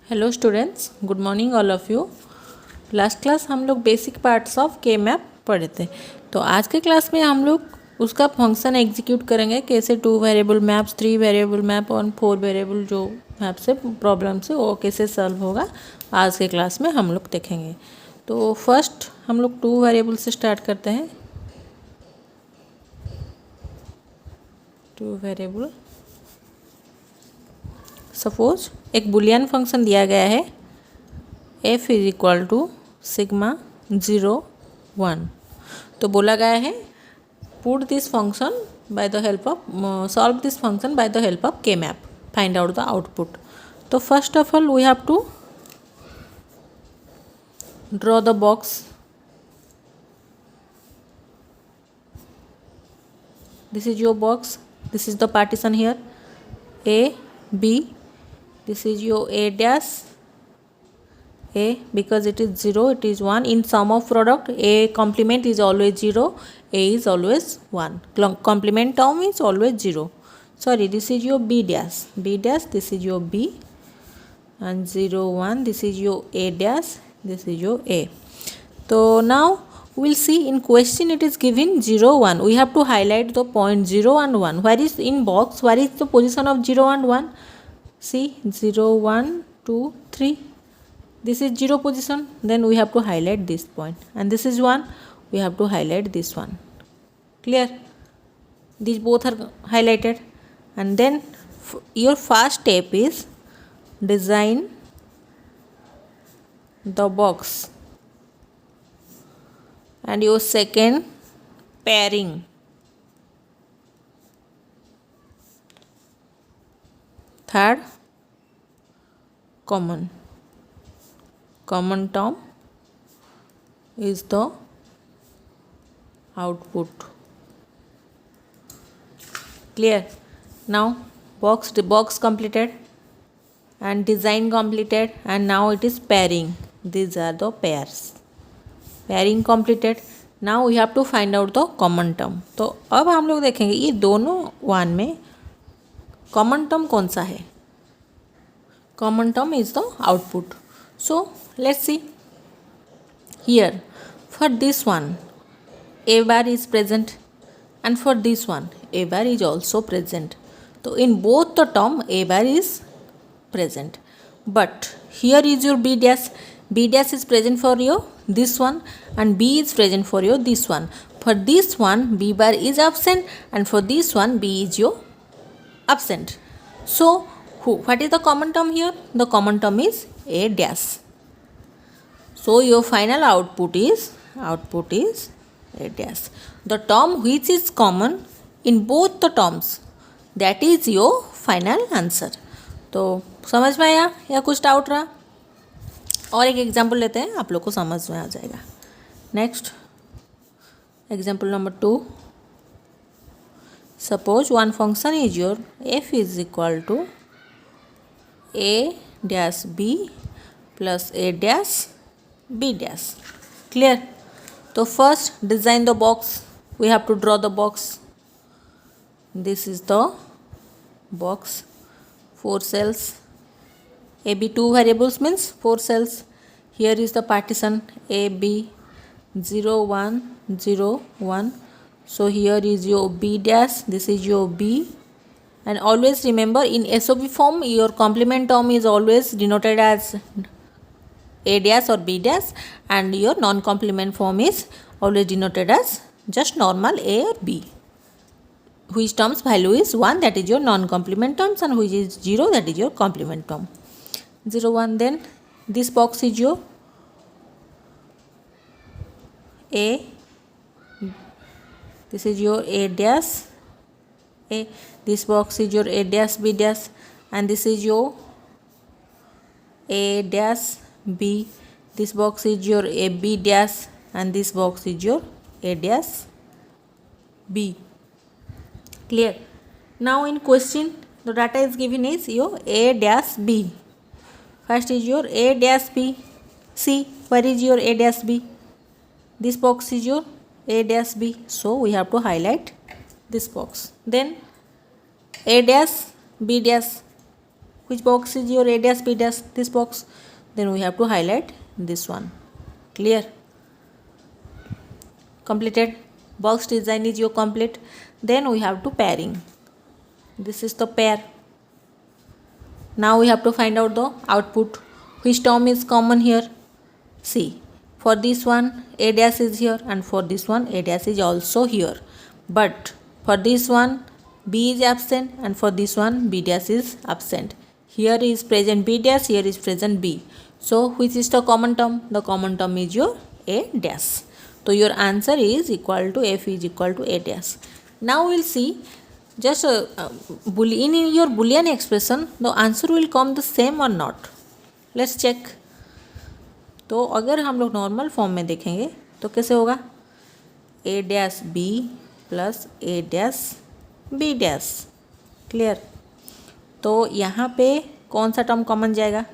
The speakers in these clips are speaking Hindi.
Hello students, good morning all of you. Last class हम लोग basic parts of K map पढ़े थे। तो आज के क्लास में हम लोग उसका फंक्शन एग्जीक्यूट करेंगे, कैसे 2 वेरिएबल मैप्स, 3 वेरिएबल मैप और 4 वेरिएबल जो मैप से प्रॉब्लम से वो कैसे सॉल्व होगा आज के क्लास में हम लोग देखेंगे। तो फर्स्ट हम लोग 2 वेरिएबल से स्टार्ट करते हैं। 2 वेरिएबल, सपोज एक बुलियन फंक्शन दिया गया है f is equal to sigma 0 1। तो बोला गया है put this function by the help of solve this function by the help of K map, find out the output. तो first of all we have to draw the box. This is your box, this is the partition here a b, this is your a dash a, because it is 0 it is 1. In sum of product a complement is always 0, a is always 1, complement term is always 0. Sorry, this is your b dash, this is your b, and 0 1 this is your a dash, this is your a. So now we'll see in question it is given 0 1. We have to highlight the point 0 and 1. Where is in box, where is the position of 0 and 1? See, 0 1 2 3, this is 0 position, then we have to highlight this point, and this is 1, we have to highlight this one. Clear? These both are highlighted. And then your first step is design the box, and your second pairing. Third, common term is the output. Clear? Now box completed and design completed, and now it is pairing. These are the pairs. Pairing completed. Now we have to find out the common term. तो अब हम लोग देखेंगे ये दोनों वन में कॉमन टर्म कौन सा है। Common term is the output. So let's see here, for this one a bar is present, and for this one a bar is also present. So in both the term a bar is present, but here is your b dash. B dash is present for your this one, and b is present for your this one. For this one b bar is absent, and for this one b is your absent. So what is the common term here? The common term is a dash. So your final output is a dash. The term which is common in both the terms, that is your final answer. तो समझ में आया या कुछ डाउट रहा? और एक एग्जाम्पल लेते हैं, आप लोग को समझ में आ जाएगा. Next example number 2. Suppose one function is your f is equal to a dash b plus a dash b dash. Clear? So first design the box. We have to draw the box. This is the box. 4 cells. A b 2 variables means 4 cells. Here is the partition a b 0 1 0 1. So here is your b dash, this is your b, and always remember in SOP form your complement term is always denoted as a dash or b dash, and your non-complement form is always denoted as just normal a or b. Which term's value is 1, that is your non-complement terms, and which is 0, that is your complement term. 0 1, then this box is your a, this is your a dash a, this box is your a dash b dash, and this is your a dash b, this box is your a b dash, and this box is your a dash b. Clear? Now in question the data is given is your a dash b. First is your a dash b. See, where is your a dash b? This box is your a dash b, so we have to highlight this box. Then a dash b dash, which box is your A dash B dash? This box. Then we have to highlight this one. Clear? Completed. Box design is your complete. Then we have to pairing. This is the pair. Now we have to find out the output. Which term is common here? See, for this one A dash is here, and for this one A dash is also here. But for this one B is absent, and for this one B dash is absent. Here is present B dash, here is present B. So which is the common term? The common term is your A dash. So your answer is equal to F is equal to A dash. Now we'll see just in your Boolean expression the answer will come the same or not. Let's check. तो अगर हम लोग नॉर्मल फॉर्म में देखेंगे तो कैसे होगा? A dash B plus A dash B dash. Clear? तो यहाँ पे कौन सा टर्म कॉमन जाएगा?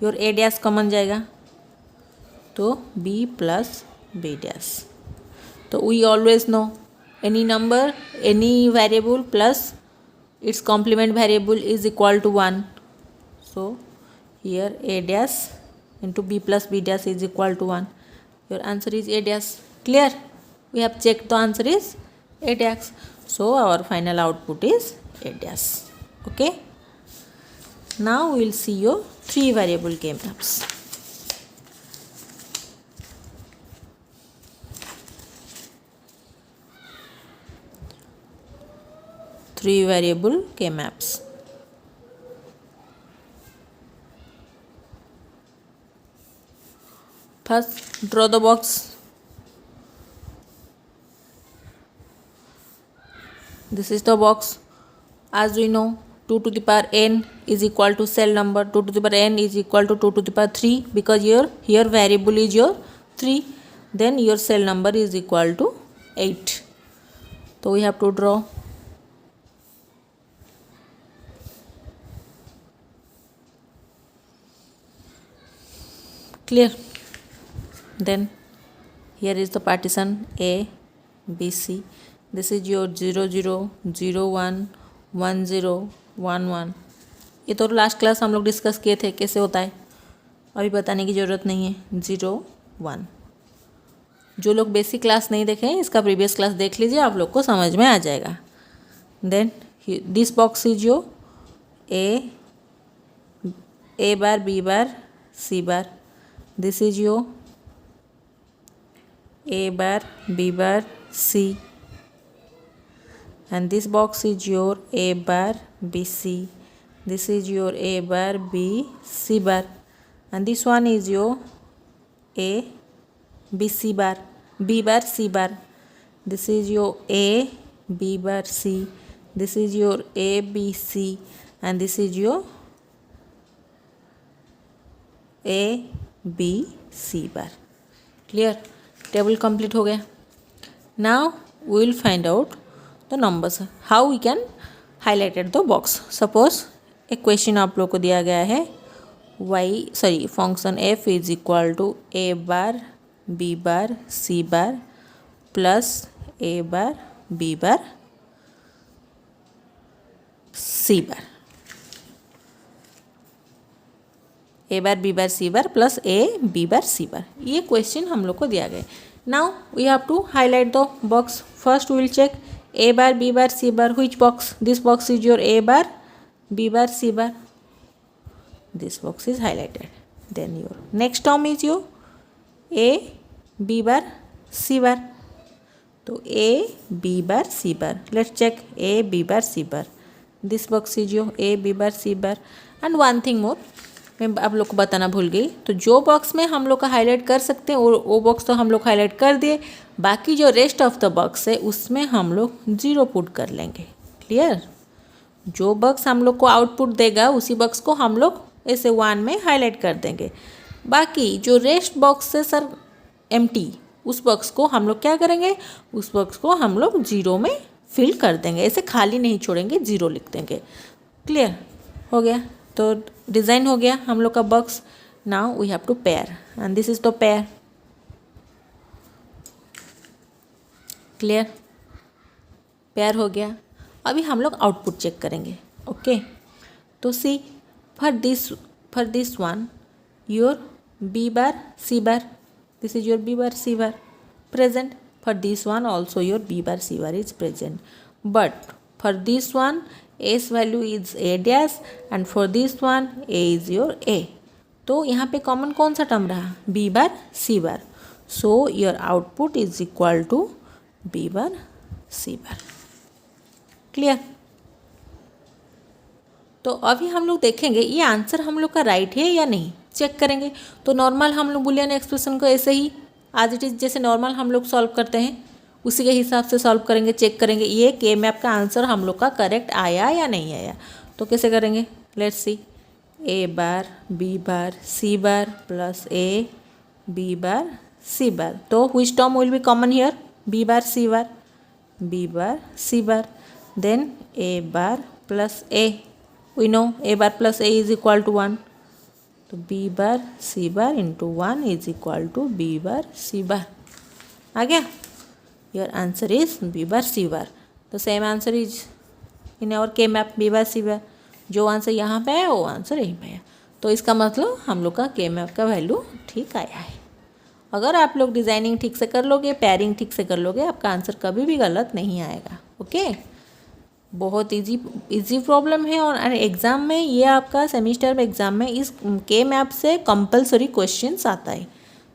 योर A डैश कॉमन जाएगा, तो B प्लस B डैश. तो we always know any number, any variable plus its complement variable is equal to 1. So here A dash into B plus B dash is equal to 1. Your answer is A dash. Clear? We have checked the answer is A dash. So our final output is A dash. Okay. Now we will see your 3 variable K-maps. Three variable K-maps. First, draw the box. This is the box. As we know, 2 to the power n is equal to cell number. 2 to the power n is equal to 2 to the power 3 because here variable is your 3. Then your cell number is equal to 8. So we have to draw. Clear? Then here is the partition A, B, C. This is your 0 0 0 1 1 0 1 1. ये तो लास्ट क्लास हम लोग डिस्कस किए थे कैसे होता है, अभी बताने की ज़रूरत नहीं है. 0 1. जो लोग बेसिक क्लास नहीं देखे हैं इसका प्रीवियस क्लास देख लीजिए, आप लोग को समझ में आ जाएगा. Then this box is your A bar B bar C bar. This is your A bar, B bar, C, and this box is your A bar, B, C. This is your A bar, B, C bar, and this one is your A, B, C bar, B bar, C bar. This is your A, B bar, C. This is your A, B, C, and this is your A, B, C bar. Clear? Table complete हो गया. Now we will find out the numbers. How we can highlight the box. Suppose एक question आप लोग को दिया गया है function f is equal to A bar, B bar, C bar plus A bar, B bar, C bar. A bar, B bar, C bar plus A, B bar, C bar. ये क्वेश्चन हम लोग को दिया गया है. Now we have to highlight the box. First we will check A bar, B bar, C bar. Which box? This box is your A bar, B bar, C bar. This box is highlighted. Then your next term is your A, B bar, C bar. तो A, B bar, C bar. Let's check A, B bar, C bar. This box is your A, B bar, C bar. And one thing more, मैं आप लोग को बताना भूल गई. तो जो बॉक्स में हम लोग का हाईलाइट कर सकते हैं वो बॉक्स तो हम लोग हाईलाइट कर दिए. बाकी जो रेस्ट ऑफ द बॉक्स है उसमें हम लोग 0 पुट कर लेंगे. क्लियर? जो बॉक्स हम लोग को आउटपुट देगा उसी बॉक्स को हम लोग ऐसे 1 में हाईलाइट कर देंगे. बाकी जो रेस्ट बॉक्स है सर एम्प्टी, उस बॉक्स को हम लोग क्या करेंगे, उस बॉक्स को हम लोग 0 में फिल कर देंगे. ऐसे खाली नहीं छोड़ेंगे, 0 लिख देंगे. क्लियर हो गया? तो डिज़ाइन हो गया हम लोग का box. Now we have to pair and this is the pair. Clear? Pair हो गया. अभी हम लोग आउटपुट चेक करेंगे. ओके तो see for this one your B bar C bar, this is your B bar C bar present. For this one also your b bar c bar is present, but for this one a's value is a dash and for this one a is your a. तो यहाँ पे कॉमन कौन सा टर्म रहा, b bar c bar. So your output is equal to b bar c bar. Clear? तो अभी हम लोग देखेंगे ये आंसर हम लोग का राइट है या नहीं, चेक करेंगे. तो नॉर्मल हम लोग बुलियन एक्सप्रेशन को ऐसे ही आज इट इज़ जैसे नॉर्मल हम लोग सॉल्व करते हैं उसी के हिसाब से सॉल्व करेंगे, चेक करेंगे ये के मैप का आंसर हम लोग का करेक्ट आया या नहीं आया. तो कैसे करेंगे, let's see. A bar B bar C bar plus A B bar C bar. तो which term will be common here, B bar C bar, B bar C bar. Then A bar plus A, we know A bar plus A is equal to 1. तो B bar C bar into 1 is equal to B bar C bar. आ गया, your answer is B bar C bar. तो same answer is in our K map B bar C bar. जो आंसर यहाँ पे आया वो आंसर यहीं पे आया. तो इसका मतलब हम लोग का के मैप का वैल्यू ठीक आया है. अगर आप लोग डिज़ाइनिंग ठीक से कर लोगे, पेयरिंग ठीक से कर लोगे, आपका आंसर कभी भी गलत नहीं आएगा. ओके, बहुत इजी प्रॉब्लम है. और एग्ज़ाम में ये आपका सेमिस्टर एग्ज़ाम में इस के मैप से कंपलसरी क्वेश्चंस आता है.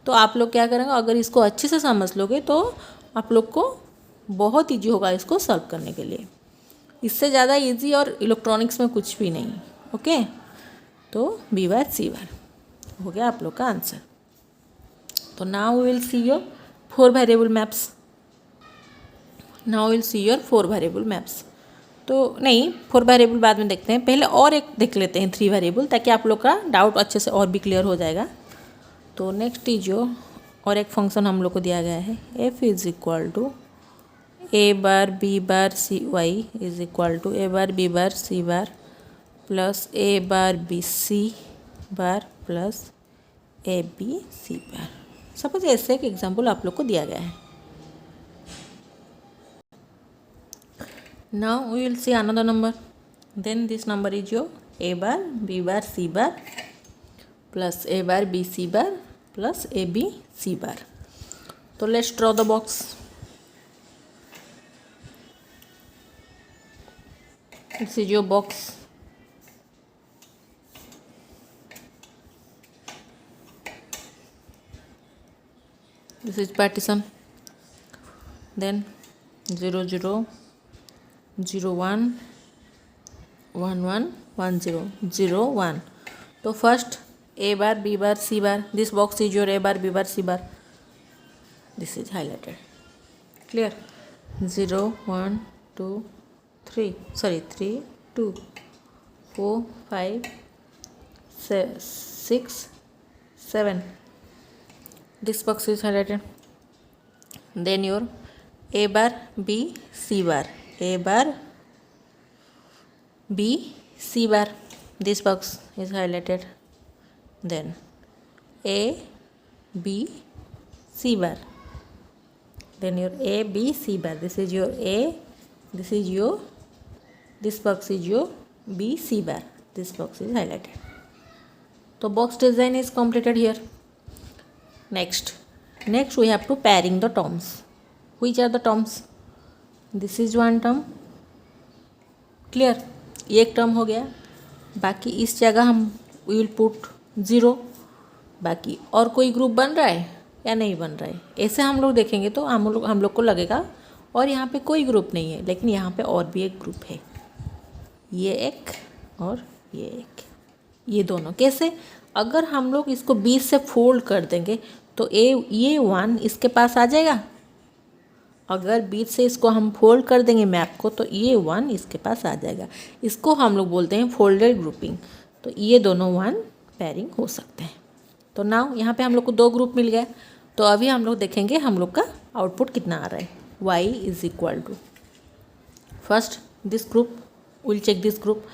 तो आप लोग क्या करेंगे, अगर इसको अच्छे से समझ लोगे तो आप लोग को बहुत इजी होगा इसको सॉल्व करने के लिए. इससे ज़्यादा इजी और इलेक्ट्रॉनिक्स में कुछ भी नहीं. ओके, तो बी बार सी बार हो गया आप लोग का आंसर. तो now we will see your 4 variable maps. Now will see your 4 variable maps. तो नहीं, 4 वेरिएबल बाद में देखते हैं, पहले और एक देख लेते हैं 3 वेरिएबल, ताकि आप लोग का डाउट अच्छे से और भी क्लियर हो जाएगा. तो नेक्स्ट इज जो और एक फंक्शन हम लोग को दिया गया है, F is equal to A bar B bar C Y is equal to A bar B bar C bar plus A bar B C bar plus A B C bar. Suppose ऐसे एक एग्जाम्पल आप लोग को दिया गया है. Now we will see another number. Then this number is your a bar b bar c bar plus a bar b c bar plus a b c bar. So let's draw the box. This is your box. This is partition. Then 0 0 0 1 1 1 1 0 0 1. तो first A bar B bar C bar, this box is your A bar B bar C bar, this is highlighted. Clear? 0 1 2 3 3 2 4 5 6 7. This box is highlighted. Then your a bar b c bar, a bar b c bar, this box is highlighted. Then a b c bar, then your a b c bar, this is your a, this is your, this box is your b c bar, this box is highlighted. So box design is completed here. Next we have to pairing the terms. Which are the terms? This is one term. Clear? एक टर्म हो गया. बाकी इस जगह हम we will put 0. बाकी और कोई ग्रुप बन रहा है या नहीं बन रहा है, ऐसे हम लोग देखेंगे तो हम लोग को लगेगा और यहाँ पे कोई ग्रुप नहीं है, लेकिन यहाँ पे और भी एक ग्रुप है, ये एक और ये एक, ये दोनों. कैसे? अगर हम लोग इसको 20 से फोल्ड कर देंगे तो ये 1 इसके पास आ जाएगा. अगर 20 से इसको हम फोल्ड कर देंगे मैप को तो ये 1 इसके पास आ जाएगा. इसको हम लोग बोलते हैं फोल्डेड ग्रुपिंग. तो ये दोनों 1 पेयरिंग हो सकते हैं. तो नाउ यहाँ पे हम लोग को 2 ग्रुप मिल गया. तो अभी हम लोग देखेंगे हम लोग का आउटपुट कितना आ रहा है. y is equal to first this group, will check this group.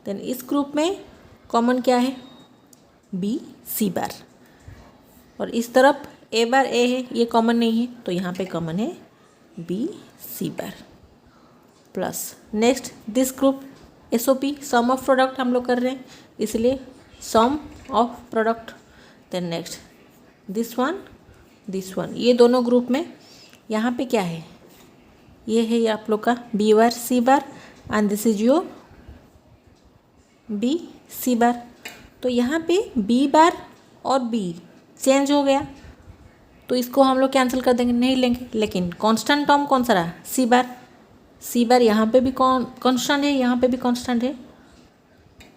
Then इस ग्रुप में कॉमन क्या है, बी सी बार, और इस तरफ ए बार ए है, ये कॉमन नहीं है, तो यहाँ पे कॉमन है B C bar. Plus next this group SOP sum of product हम लोग कर रहे हैं, इसलिए sum of product. Then next this one, ये दोनों ग्रुप में यहाँ पे क्या है, ये है आप लोग का B bar C bar and this is your B C बार। तो यहाँ पे B बार और B चेंज हो गया, तो इसको हम लोग कैंसिल कर देंगे, नहीं लेंगे। लेकिन कांस्टेंट टर्म कौन सा रहा, C बार यहाँ पे भी कांस्टेंट है, यहाँ पे भी कांस्टेंट है।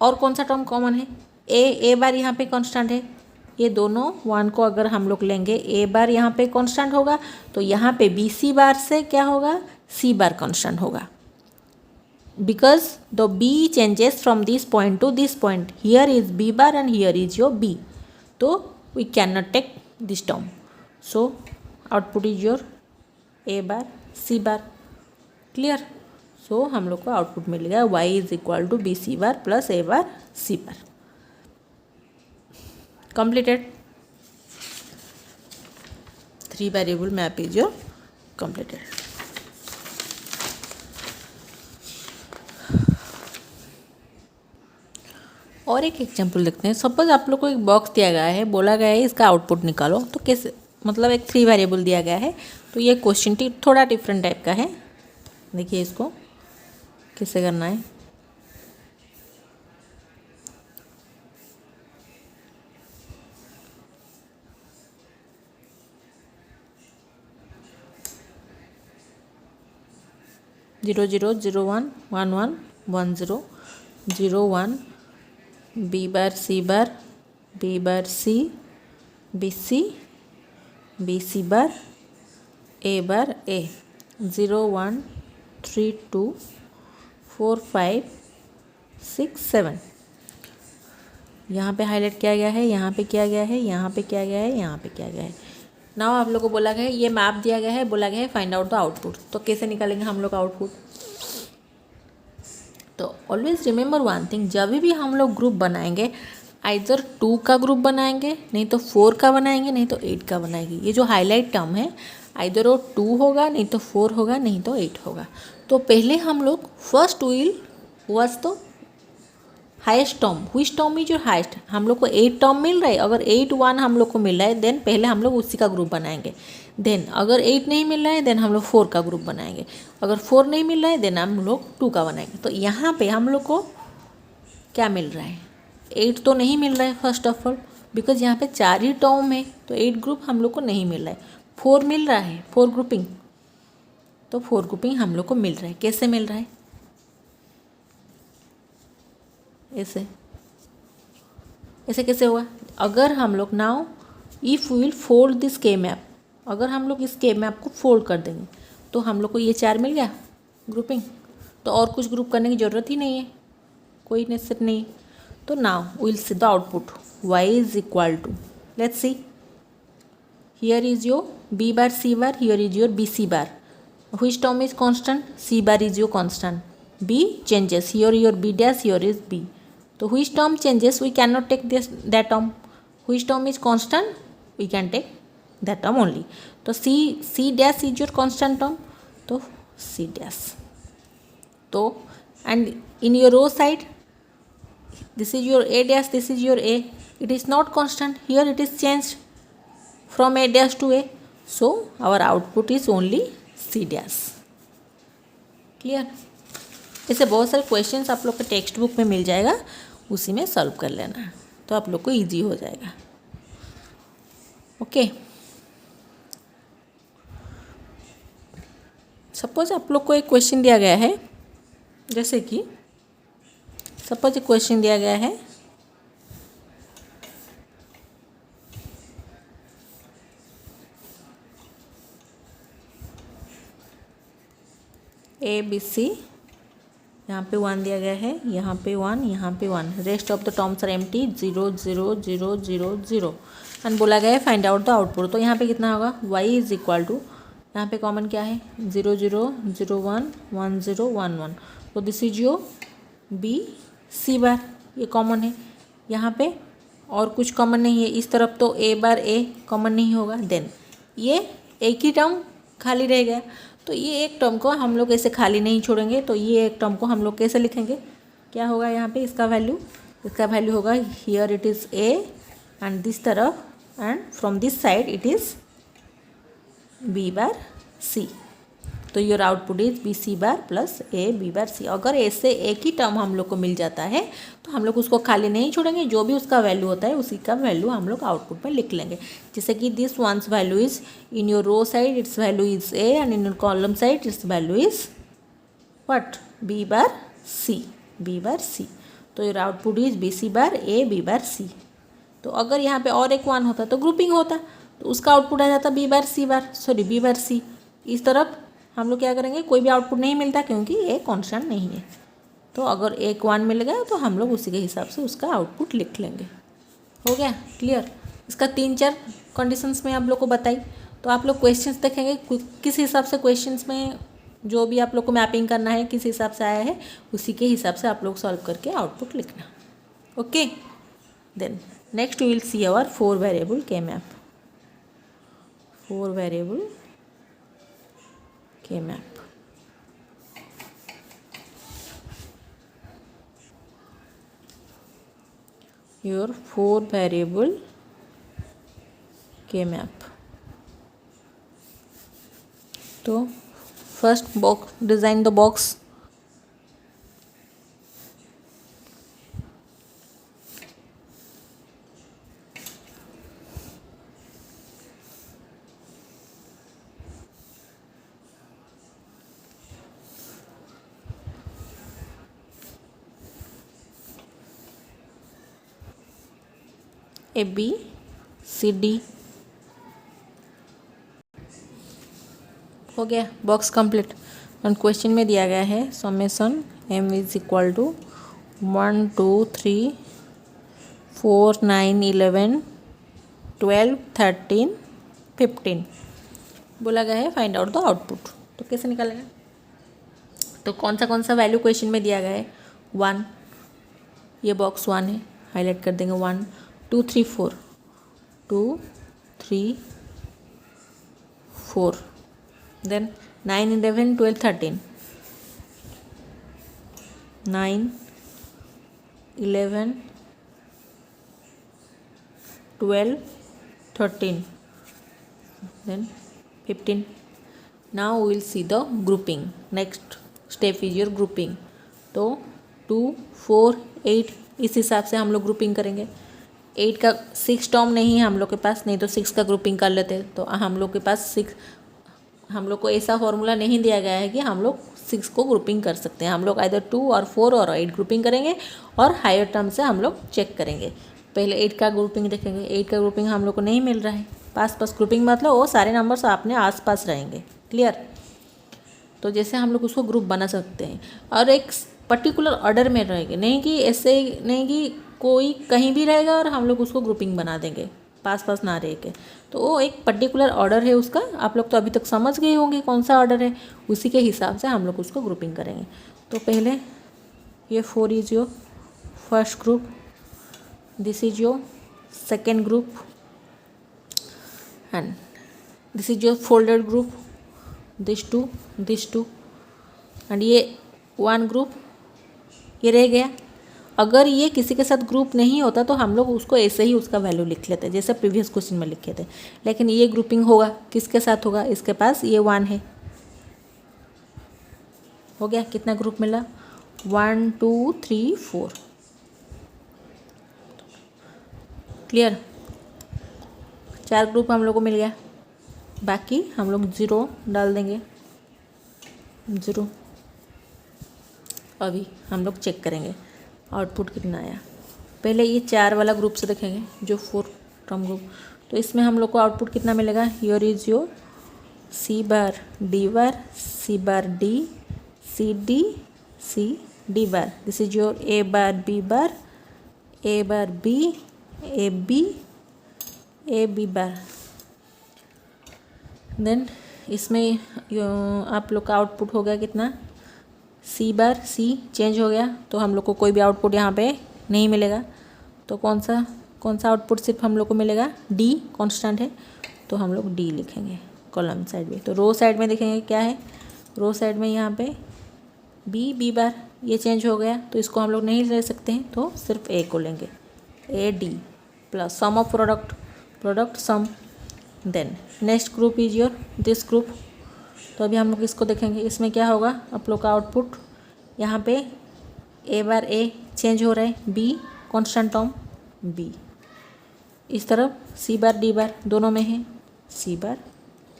और कौन सा टर्म कॉमन है, A बार यहाँ पे कांस्टेंट है। ये दोनों वन को अगर हम लोग लेंगे, A बार यहाँ पे कांस्टेंट होगा, तो यहाँ पे BC बार से क्या होगा, C बार कांस्टेंट होगा। Because the B changes from this point to this point. Here is B bar and here is your B. So we cannot take this term. So output is your A bar C bar. Clear? So हम लोग को आउटपुट मिलेगा y is equal to BC bar plus A bar C bar. Completed. 3 variable map is your completed. और एक एग्जाम्पल देखते हैं। सपोज आप लोग को एक बॉक्स दिया गया है, बोला गया है इसका आउटपुट निकालो, तो कैसे, मतलब एक 3 वेरिएबल दिया गया है, तो ये क्वेश्चन थोड़ा डिफरेंट टाइप का है। देखिए इसको कैसे करना है। Zero zero zero one one one one zero zero one B bar C bar B bar C BC BC bar A bar A 0 1 3 2 4 5 6 7। यहाँ पे हाईलाइट किया गया है, यहाँ पे किया गया है, यहाँ पे किया गया है, यहाँ पे किया गया है। नाउ आप लोग को बोला गया है, ये मैप दिया गया है, बोला गया है फाइंड आउट द आउटपुट। तो कैसे निकालेंगे हम लोग आउटपुट। तो ऑलवेज रिमेंबर वन थिंग, जब भी हम लोग ग्रुप बनाएंगे, आइदर 2 का ग्रुप बनाएंगे, नहीं तो 4 का बनाएंगे, नहीं तो 8 का बनाएंगे। ये जो हाईलाइट टर्म है, आइदर वो 2 होगा, नहीं तो 4 होगा, नहीं तो 8 होगा। तो पहले हम लोग फर्स्ट विल वाज तो highest term, which term is your highest. हम लोग को 8 टर्म मिल रहा है, अगर 8 1 हम लोग को मिल रहा है, देन पहले हम लोग उसी का ग्रुप बनाएंगे। देन अगर 8 नहीं मिल रहा है, देन हम लोग 4 का ग्रुप बनाएंगे। अगर 4 नहीं मिल रहा है, देन हम लोग 2 का बनाएंगे। तो यहाँ पे हम लोग को क्या मिल रहा है, 8 तो नहीं मिल रहा है फर्स्ट ऑफ ऑल, बिकॉज यहाँ पे 4 ही टर्म है, तो 8 ग्रुप हम लोग को नहीं मिल रहा है। 4 मिल रहा है, 4 ग्रुपिंग, तो 4 ग्रुपिंग हम लोग को मिल रहा है। कैसे मिल रहा है, ऐसे ऐसे कैसे हुआ। अगर हम लोग now if we will fold this K map, अगर हम लोग इस के मैप को फोल्ड कर देंगे, तो हम लोग को ये 4 मिल गया ग्रुपिंग। तो और कुछ ग्रुप करने की ज़रूरत ही नहीं है, कोई नेसेसरी नहीं। तो now will see the output y is equal to, let's see, here is your B bar C bar, here is your BC bar. Which term is constant, C bar is your constant, B changes, here your B dash, here is B. So which term changes, we cannot take that term. Which term is constant, we can take that term only. So C dash is your constant term, so C dash. So and in your row side, this is your A dash, this is your A. It is not constant, here it is changed from A dash to A. So our output is only C dash. Clear? ऐसे बहुत सारे क्वेश्चंस आप लोग के टेक्स्ट बुक में मिल जाएगा, उसी में सॉल्व कर लेना, तो आप लोग को इजी हो जाएगा। ओके, सपोज आप लोग को एक क्वेश्चन दिया गया है, जैसे कि सपोज एक क्वेश्चन दिया गया है, ABC, यहाँ पे 1 दिया गया है, यहाँ पे 1, यहाँ पे 1, rest of the terms are empty, 0 0 0 0 0 and बोला गया है फाइंड आउट द आउटपुट। तो यहाँ पे कितना होगा, y इज इक्वल टू, यहाँ पे कॉमन क्या है, 0 0 0 1 1 0 1 1। तो this is your B C बार, ये कॉमन है। यहाँ पे और कुछ कॉमन नहीं है, इस तरफ तो A बार A कॉमन नहीं होगा। देन ये एक ही टर्म खाली रह गया, तो ये एक टर्म को हम लोग ऐसे खाली नहीं छोड़ेंगे, तो ये एक टर्म को हम लोग कैसे लिखेंगे, क्या होगा यहाँ पे इसका वैल्यू होगा here it is A and this तरफ and from this side it is B bar C. तो your output is B C bar plus A B bar C. अगर ऐसे एक ही टर्म हम लोग को मिल जाता है तो हम लोग उसको खाली नहीं छोड़ेंगे, जो भी उसका वैल्यू होता है उसी का वैल्यू हम लोग आउटपुट में लिख लेंगे। जैसे कि this one's value is in your row side its value is A and in your column side its value is what B bar C. तो your output is B C bar A B bar C. तो अगर यहाँ पे और एक वन होता तो ग्रुपिंग होता तो उसका आउटपुट आ जाता बी बार सी। इस तरफ हम लोग क्या करेंगे, कोई भी आउटपुट नहीं मिलता क्योंकि ए कांस्टेंट नहीं है। तो अगर एक वन मिल गया तो हम लोग उसी के हिसाब से उसका आउटपुट लिख लेंगे। हो गया क्लियर। इसका 3-4 कंडीशंस में आप लोग को बताई। तो आप लोग क्वेश्चंस देखेंगे किस हिसाब से क्वेश्चंस में जो भी आप लोग को मैपिंग करना है किस हिसाब से आया है उसी के हिसाब से आप लोग सॉल्व करके आउटपुट लिखना। Okay, then next we will see our 4 variable K map. 4 variable K map. Your 4 variable K map. तो first box, design the box. A B C D हो गया, बॉक्स कंप्लीट। और क्वेश्चन में दिया गया है summation M is equal to 1 2 3 4 9 11 12 13 15 बोला गया है फाइंड आउट द आउटपुट। तो कैसे निकालेगा, तो कौन सा वैल्यू क्वेश्चन में दिया गया है 1, ये बॉक्स 1 है, हाईलाइट कर देंगे 1 2 3 4 2 3 4 then 9 11 12 13 9 11 12 13 then 15. Now we will see the grouping. Next step is your grouping. तो 2 4 8 इस हिसाब से हम लोग ग्रुपिंग करेंगे। 8 का 6 टर्म नहीं है हम लोग के पास, नहीं तो 6 का ग्रुपिंग कर लेते। तो हम लोग के पास 6, हम लोग को ऐसा फॉर्मूला नहीं दिया गया है कि हम लोग 6 को ग्रुपिंग कर सकते हैं। हम लोग आइदर 2 और 4 और 8 ग्रुपिंग करेंगे और हायर टर्म से हम लोग चेक करेंगे। पहले 8 का ग्रुपिंग देखेंगे। 8 का ग्रुपिंग हम लोग को नहीं मिल रहा है। पास ग्रुपिंग मतलब वो सारे नंबर्स आपने आसपास रहेंगे। क्लियर। तो जैसे हम लोग उसको ग्रुप बना सकते हैं और एक पर्टिकुलर ऑर्डर में रहेंगे, नहीं कि ऐसे नहीं कि कोई कहीं भी रहेगा और हम लोग उसको ग्रुपिंग बना देंगे पास ना रह के। तो वो एक पर्टिकुलर ऑर्डर है उसका, आप लोग तो अभी तक समझ गए होंगे कौन सा ऑर्डर है, उसी के हिसाब से हम लोग उसको ग्रुपिंग करेंगे। तो पहले ये 4 is your first group, this is your second group and this is your folded group, this two and ये 1 ग्रुप ये रह गया। अगर ये किसी के साथ ग्रुप नहीं होता तो हम लोग उसको ऐसे ही उसका वैल्यू लिख लेते जैसे प्रीवियस क्वेश्चन में लिखे थे, लेकिन ये ग्रुपिंग होगा किसके साथ होगा, इसके पास ये 1 है। हो गया, कितना ग्रुप मिला 1 2 3 4। क्लियर, 4 ग्रुप हम लोग को मिल गया। बाकी हम लोग 0 डाल देंगे, 0। अभी हम लोग चेक करेंगे आउटपुट कितना आया। पहले ये 4 वाला ग्रुप से देखेंगे जो 4 टर्म ग्रुप, तो इसमें हम लोग को आउटपुट कितना मिलेगा, here is your C bar D bar C bar D C D C D bar, this is your A bar B A B bar. Then इसमें आप लोग का आउटपुट हो गया कितना, सी बार, सी चेंज हो गया तो हम लोग को कोई भी आउटपुट यहाँ पे नहीं मिलेगा। तो कौन सा आउटपुट सिर्फ हम लोग को मिलेगा, डी कांस्टेंट है तो हम लोग डी लिखेंगे कॉलम साइड में। तो रो साइड में देखेंगे क्या है, रो साइड में यहाँ पे बी बार, ये चेंज हो गया तो इसको हम लोग नहीं ले सकते हैं, तो सिर्फ ए को लेंगे, A D plus sum of product sum. Then next group is your this group. तो अभी हम लोग इसको देखेंगे, इसमें क्या होगा आप लोग का आउटपुट, यहाँ पे ए बार ए चेंज हो रहा है, बी कॉन्स्टेंट टर्म बी, इस तरफ सी बार डी बार दोनों में है, C bar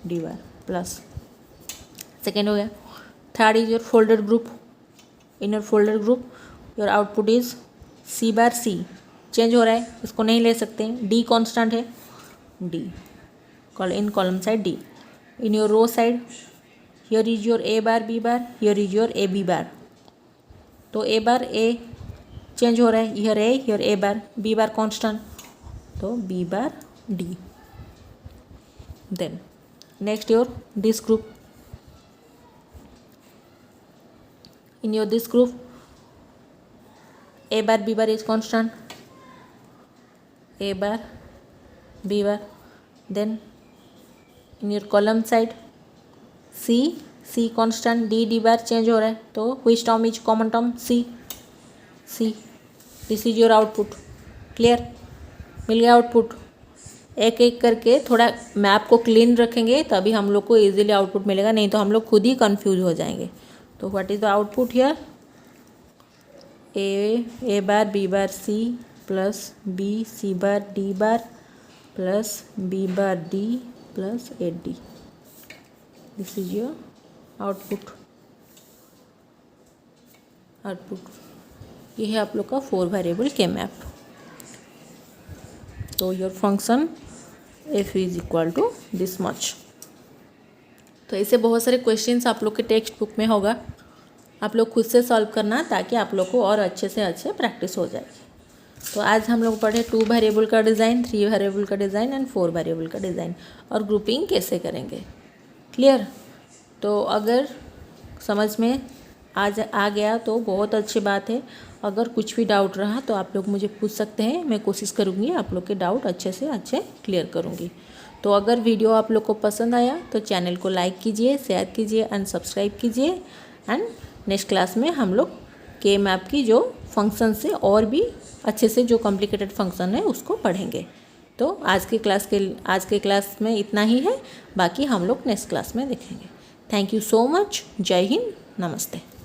D bar plus. Second हो गया। Third is your folder group. In your folder group your output is C bar C change हो रहा है, इसको नहीं ले सकते हैं, डी कॉन्स्टेंट है, D in column side D. In your row side here is your A bar B bar, here is your A B bar. तो ए बार ए चेंज हो रहा है, here A bar B bar constant, तो B bar D. Then next your this group. In your this group A bar B bar is constant, A bar B bar. Then in your column side C constant, D bar change हो रहा है, तो which term is common term, C. This is your output. Clear, मिल गया आउटपुट। एक एक करके थोड़ा मैप को क्लीन रखेंगे तभी हम लोग को इजीली आउटपुट मिलेगा, नहीं तो हम लोग खुद ही कंफ्यूज हो जाएंगे। तो what is the output here, A bar B bar C plus B C bar D bar plus B bar D plus A D. This is your output. ये है आप लोग का 4 वेरिएबल के मैप। तो your function F is equal to this much. तो ऐसे बहुत सारे क्वेश्चंस आप लोग के टेक्स्ट बुक में होगा, आप लोग खुद से सॉल्व करना ताकि आप लोग को और अच्छे से अच्छे प्रैक्टिस हो जाएगी। तो आज हम लोग पढ़े 2 वेरिएबल का डिज़ाइन, 3 वेरिएबल का डिज़ाइन एंड 4 वेरिएबल का डिज़ाइन, और ग्रुपिंग कैसे करेंगे। क्लियर। तो अगर समझ में आ गया तो बहुत अच्छी बात है। अगर कुछ भी डाउट रहा तो आप लोग मुझे पूछ सकते हैं, मैं कोशिश करूँगी आप लोग के डाउट अच्छे से अच्छे क्लियर करूँगी। तो अगर वीडियो आप लोग को पसंद आया तो चैनल को लाइक कीजिए, शेयर कीजिए एंड सब्सक्राइब कीजिए। एंड नेक्स्ट क्लास में हम लोग के मैप की जो फंक्शन से और भी अच्छे से जो कॉम्प्लिकेटेड फंक्शन है उसको पढ़ेंगे। तो आज के क्लास में इतना ही है, बाकी हम लोग नेक्स्ट क्लास में देखेंगे। Thank you so much. जय हिंद, नमस्ते।